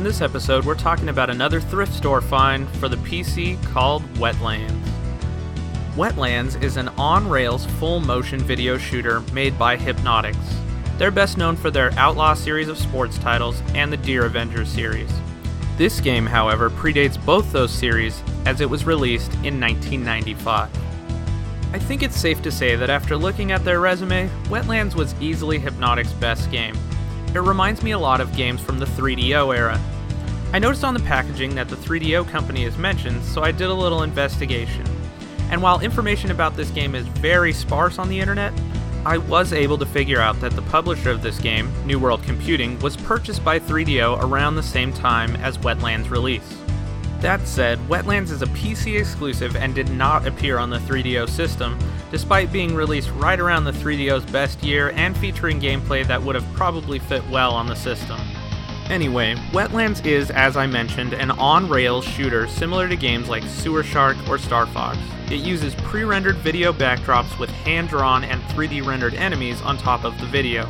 In this episode, we're talking about another thrift store find for the PC called Wetlands. Wetlands is an on-rails full-motion video shooter made by Hypnotics. They're best known for their Outlaw series of sports titles and the Deer Avengers series. This game, however, predates both those series as it was released in 1995. I think it's safe to say that after looking at their resume, Wetlands was easily Hypnotics' best game. It reminds me a lot of games from the 3DO era. I noticed on the packaging that the 3DO company is mentioned, so I did a little investigation. And while information about this game is very sparse on the internet, I was able to figure out that the publisher of this game, New World Computing, was purchased by 3DO around the same time as Wetlands' release. That said, Wetlands is a PC exclusive and did not appear on the 3DO system, despite being released right around the 3DO's best year and featuring gameplay that would have probably fit well on the system. Anyway, Wetlands is, as I mentioned, an on-rails shooter similar to games like Sewer Shark or Star Fox. It uses pre-rendered video backdrops with hand-drawn and 3D rendered enemies on top of the video.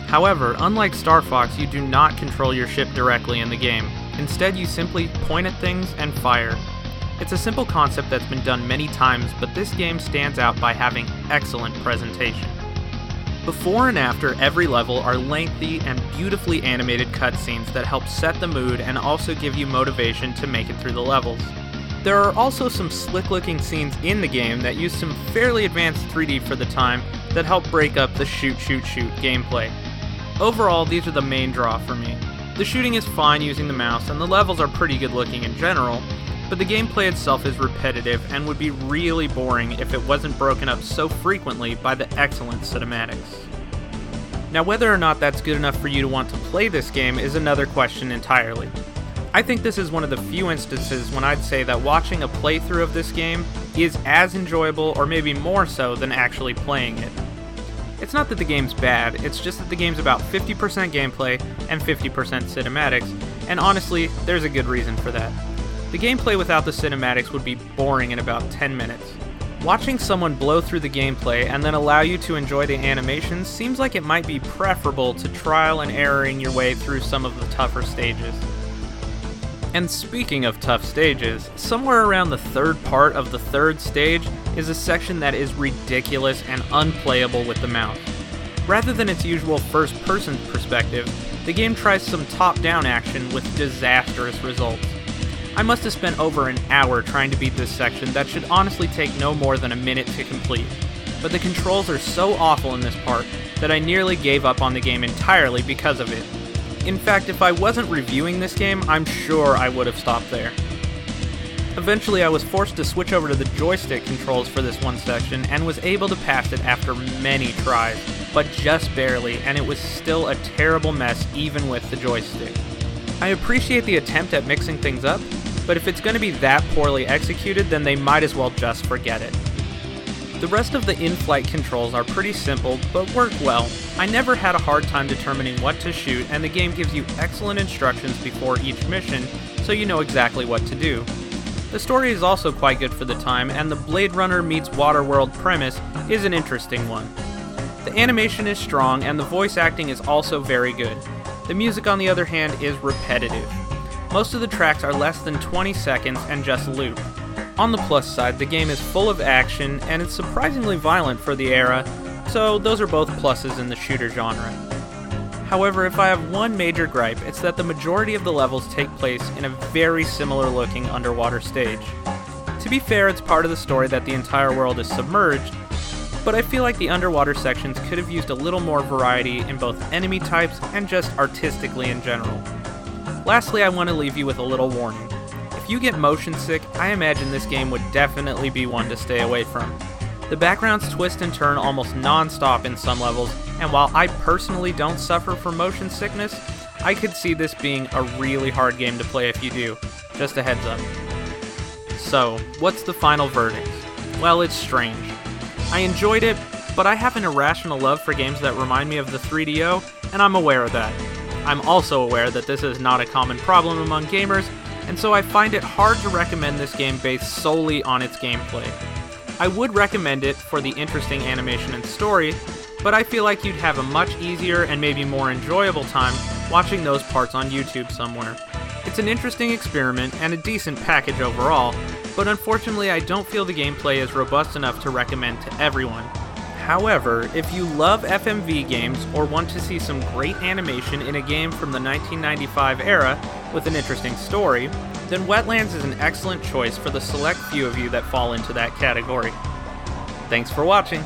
However, unlike Star Fox, you do not control your ship directly in the game. Instead, you simply point at things and fire. It's a simple concept that's been done many times, but this game stands out by having excellent presentation. Before and after every level are lengthy and beautifully animated cutscenes that help set the mood and also give you motivation to make it through the levels. There are also some slick-looking scenes in the game that use some fairly advanced 3D for the time that help break up the shoot-shoot-shoot gameplay. Overall, these are the main draw for me. The shooting is fine using the mouse, and the levels are pretty good looking in general, but the gameplay itself is repetitive and would be really boring if it wasn't broken up so frequently by the excellent cinematics. Now, whether or not that's good enough for you to want to play this game is another question entirely. I think this is one of the few instances when I'd say that watching a playthrough of this game is as enjoyable or maybe more so than actually playing it. It's not that the game's bad, it's just that the game's about 50% gameplay and 50% cinematics, and honestly, there's a good reason for that. The gameplay without the cinematics would be boring in about 10 minutes. Watching someone blow through the gameplay and then allow you to enjoy the animations seems like it might be preferable to trial and erroring your way through some of the tougher stages. And speaking of tough stages, somewhere around the third part of the third stage is a section that is ridiculous and unplayable with the mouse. Rather than its usual first-person perspective, the game tries some top-down action with disastrous results. I must have spent over an hour trying to beat this section that should honestly take no more than a minute to complete, but the controls are so awful in this part that I nearly gave up on the game entirely because of it. In fact, if I wasn't reviewing this game, I'm sure I would have stopped there. Eventually, I was forced to switch over to the joystick controls for this one section and was able to pass it after many tries, but just barely, and it was still a terrible mess even with the joystick. I appreciate the attempt at mixing things up, but if it's going to be that poorly executed, then they might as well just forget it. The rest of the in-flight controls are pretty simple, but work well. I never had a hard time determining what to shoot, and the game gives you excellent instructions before each mission, so you know exactly what to do. The story is also quite good for the time, and the Blade Runner meets Waterworld premise is an interesting one. The animation is strong, and the voice acting is also very good. The music, on the other hand, is repetitive. Most of the tracks are less than 20 seconds and just loop. On the plus side, the game is full of action, and it's surprisingly violent for the era, so those are both pluses in the shooter genre. However, if I have one major gripe, it's that the majority of the levels take place in a very similar looking underwater stage. To be fair, it's part of the story that the entire world is submerged, but I feel like the underwater sections could have used a little more variety in both enemy types and just artistically in general. Lastly, I want to leave you with a little warning. If you get motion sick, I imagine this game would definitely be one to stay away from. The backgrounds twist and turn almost non-stop in some levels, and while I personally don't suffer from motion sickness, I could see this being a really hard game to play if you do. Just a heads up. So, what's the final verdict? Well, it's strange. I enjoyed it, but I have an irrational love for games that remind me of the 3DO, and I'm aware of that. I'm also aware that this is not a common problem among gamers, and so I find it hard to recommend this game based solely on its gameplay. I would recommend it for the interesting animation and story, but I feel like you'd have a much easier and maybe more enjoyable time watching those parts on YouTube somewhere. It's an interesting experiment and a decent package overall, but unfortunately I don't feel the gameplay is robust enough to recommend to everyone. However, if you love FMV games or want to see some great animation in a game from the 1995 era with an interesting story, then Wetlands is an excellent choice for the select few of you that fall into that category. Thanks for watching!